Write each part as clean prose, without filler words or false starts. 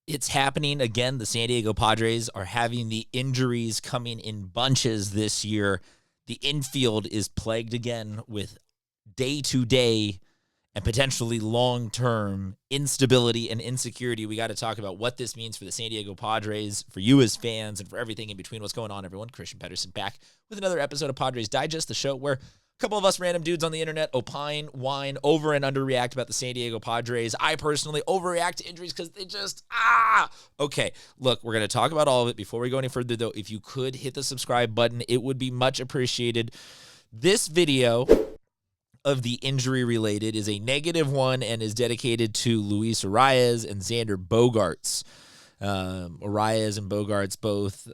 It's happening again. The San Diego Padres are having the injuries coming in bunches this year. The infield is plagued again with day-to-day and potentially long-term instability and insecurity. We got to talk about what this means for the San Diego Padres, for you as fans, and for everything in between. What's going on, everyone? Christian Pedersen back with another episode of Padres Digest, the show where a couple of us random dudes on the internet opine, whine, over and underreact about the San Diego Padres. I personally overreact to injuries because they just, Okay, look, we're going to talk about all of it. Before we go any further, though, if you could hit the subscribe button, it would be much appreciated. This video of the injury related is a negative one and is dedicated to Luis Arraez and Xander Bogaerts. Arraez and Bogaerts both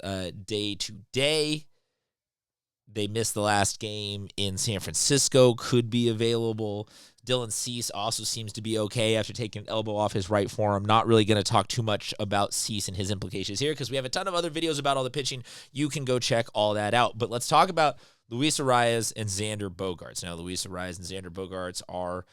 day to day. They missed the last game in San Francisco, could be available. Dylan Cease also seems to be okay after taking an elbow off his right forearm. Not really going to talk too much about Cease and his implications here because we have a ton of other videos about all the pitching. You can go check all that out. But let's talk about Luis Arraez and Xander Bogaerts. Now, Luis Arraez and Xander Bogaerts are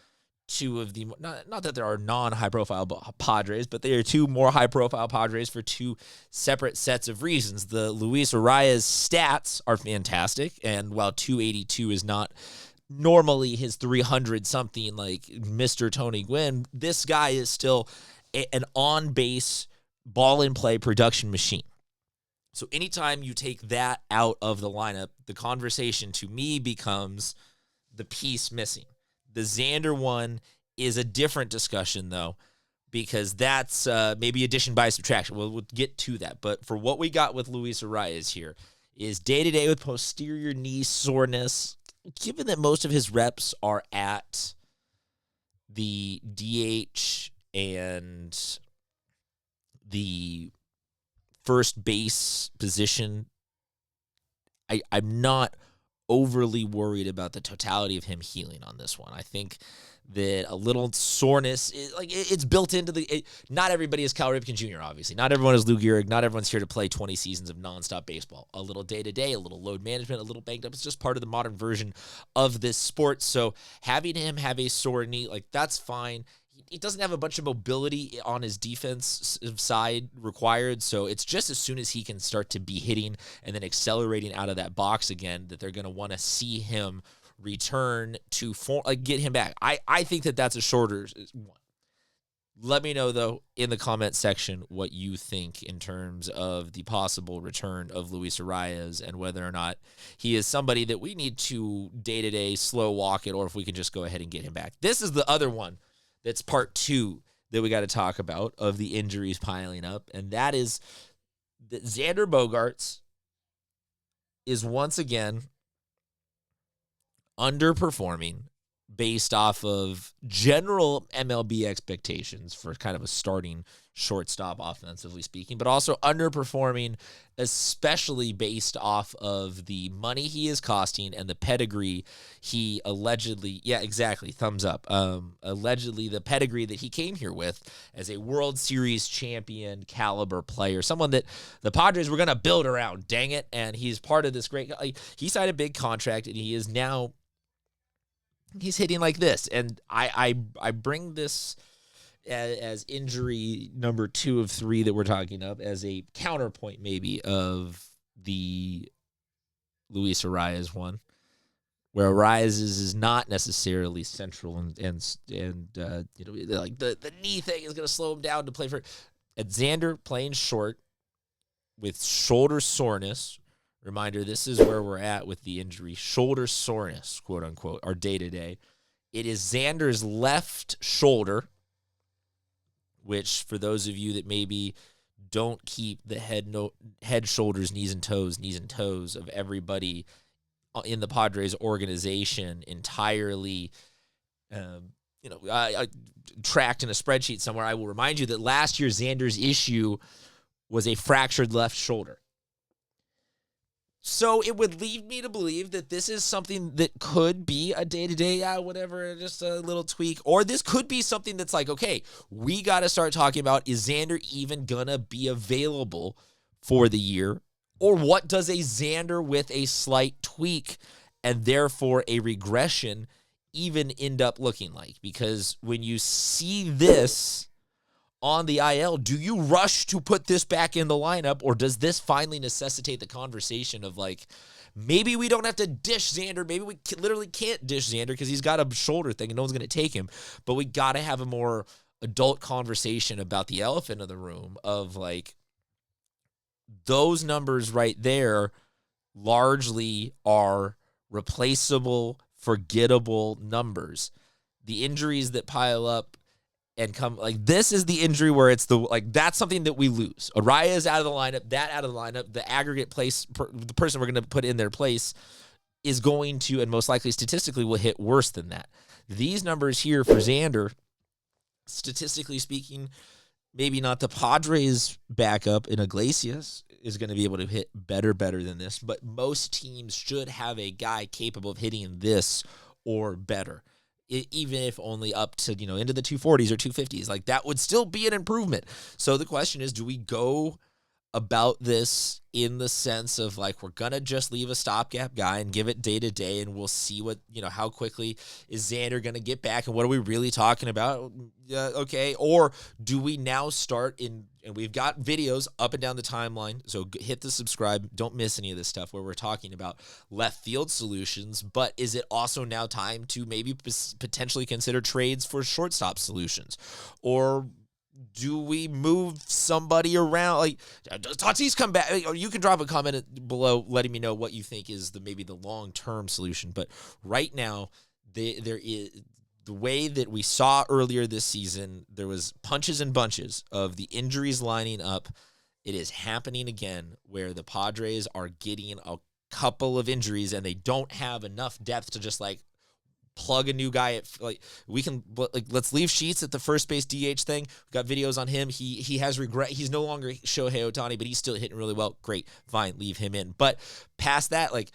two of the, not that there are non-high-profile Padres, but they are two more high-profile Padres for two separate sets of reasons. The Luis Arraez stats are fantastic, and while 282 is not normally his 300-something like Mr. Tony Gwynn, this guy is still an on-base, ball-in-play production machine. So anytime you take that out of the lineup, the conversation to me becomes the piece missing. The Xander one is a different discussion, though, because that's maybe addition by subtraction. We'll get to that. But for what we got with Luis Arraez here is day-to-day with posterior knee soreness. Given that most of his reps are at the DH and the first base position, I'm not overly worried about the totality of him healing on this one. I think that a little soreness, it's built into not everybody is Cal Ripken Jr., obviously. Not everyone is Lou Gehrig. Not everyone's here to play 20 seasons of nonstop baseball. A little day-to-day, a little load management, a little banged up. It's just part of the modern version of this sport. So having him have a sore knee, that's fine. He doesn't have a bunch of mobility on his defense side required, so it's just as soon as he can start to be hitting and then accelerating out of that box again that they're going to want to see him return to get him back. I think that that's a shorter one. Let me know, though, in the comment section what you think in terms of the possible return of Luis Arraez and whether or not he is somebody that we need to day-to-day slow walk it or if we can just go ahead and get him back. This is the other one. That's part two that we got to talk about of the injuries piling up, and that is that Xander Bogaerts is once again underperforming based off of general MLB expectations for kind of a starting shortstop, offensively speaking, but also underperforming, especially based off of the money he is costing and the pedigree he allegedly, thumbs up, allegedly the pedigree that he came here with as a World Series champion caliber player, someone that the Padres were going to build around, dang it, and he's part of this great, he signed a big contract, and he is now, he's hitting like this, and I bring this as injury number 2 of 3 that we're talking of as a counterpoint maybe of the Luis Arraez one, where Arraez is not necessarily central and the knee thing is going to slow him down to play for. At Xander playing short with shoulder soreness. Reminder, this is where we're at with the injury. Shoulder soreness, quote unquote, our day-to-day. It is Xander's left shoulder, which for those of you that maybe don't keep the head, shoulders, knees, and toes of everybody in the Padres organization entirely, tracked in a spreadsheet somewhere, I will remind you that last year Xander's issue was a fractured left shoulder. So it would lead me to believe that this is something that could be a day-to-day, just a little tweak. Or this could be something that's like, okay, we got to start talking about, is Xander even going to be available for the year? Or what does a Xander with a slight tweak and therefore a regression even end up looking like? Because when you see this on the IL. Do you rush to put this back in the lineup, or does this finally necessitate the conversation of like, maybe we don't have to dish Xander. Maybe we literally can't dish Xander because he's got a shoulder thing and no one's going to take him. But we got to have a more adult conversation about the elephant in the room of like, those numbers right there largely are replaceable, forgettable numbers. The injuries that pile up and come, like, this is the injury where it's that's something that we lose. Arraez out of the lineup, that out of the lineup, the aggregate place, the person we're going to put in their place is going to, and most likely statistically will hit worse than that. These numbers here for Xander, statistically speaking, maybe not the Padres backup in Iglesias is going to be able to hit better than this, but most teams should have a guy capable of hitting this or better, even if only up to, into the 240s or 250s. Like, that would still be an improvement. So the question is, do we go about this in the sense of like, we're going to just leave a stopgap guy and give it day to day, and we'll see what, how quickly is Xander going to get back, and what are we really talking about? Okay. Or do we now start and we've got videos up and down the timeline, so hit the subscribe, don't miss any of this stuff where we're talking about left field solutions, but is it also now time to maybe potentially consider trades for shortstop solutions? Or do we move somebody around? Like, does Tatis come back? You can drop a comment below letting me know what you think is maybe the long-term solution. But right now, there is the way that we saw earlier this season, there was punches and bunches of the injuries lining up. It is happening again where the Padres are getting a couple of injuries and they don't have enough depth to just like plug a new guy at, like, we can, like, let's leave Sheets at the first base DH thing. We've got videos on him. He has regret. He's no longer Shohei Ohtani, but he's still hitting really well. Great. Fine. Leave him in. But past that, like,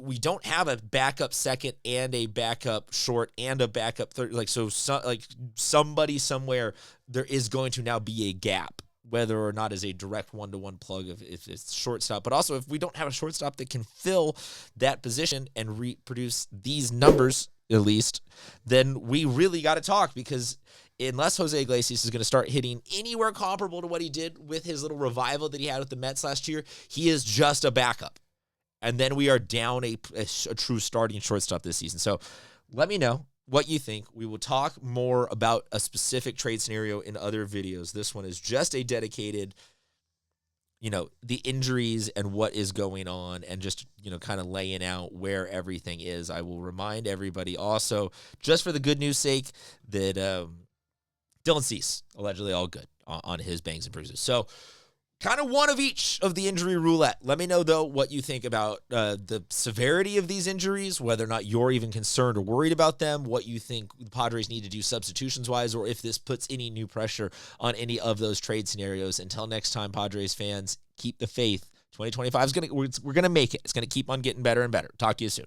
we don't have a backup second and a backup short and a backup third. Like, somebody somewhere, there is going to now be a gap, whether or not as a direct one-to-one plug if it's shortstop. But also, if we don't have a shortstop that can fill that position and reproduce these numbers, at least, then we really got to talk, because unless Jose Iglesias is going to start hitting anywhere comparable to what he did with his little revival that he had with the Mets last year, he is just a backup. And then we are down a true starting shortstop this season. So let me know what you think. We will talk more about a specific trade scenario in other videos. This one is just a dedicated, the injuries and what is going on, and just, kind of laying out where everything is. I will remind everybody also, just for the good news sake, that Dylan Cease, allegedly all good on his bangs and bruises. So kind of one of each of the injury roulette. Let me know, though, what you think about the severity of these injuries, whether or not you're even concerned or worried about them, what you think the Padres need to do substitutions-wise, or if this puts any new pressure on any of those trade scenarios. Until next time, Padres fans, keep the faith. 2025 is we're going to make it. It's going to keep on getting better and better. Talk to you soon.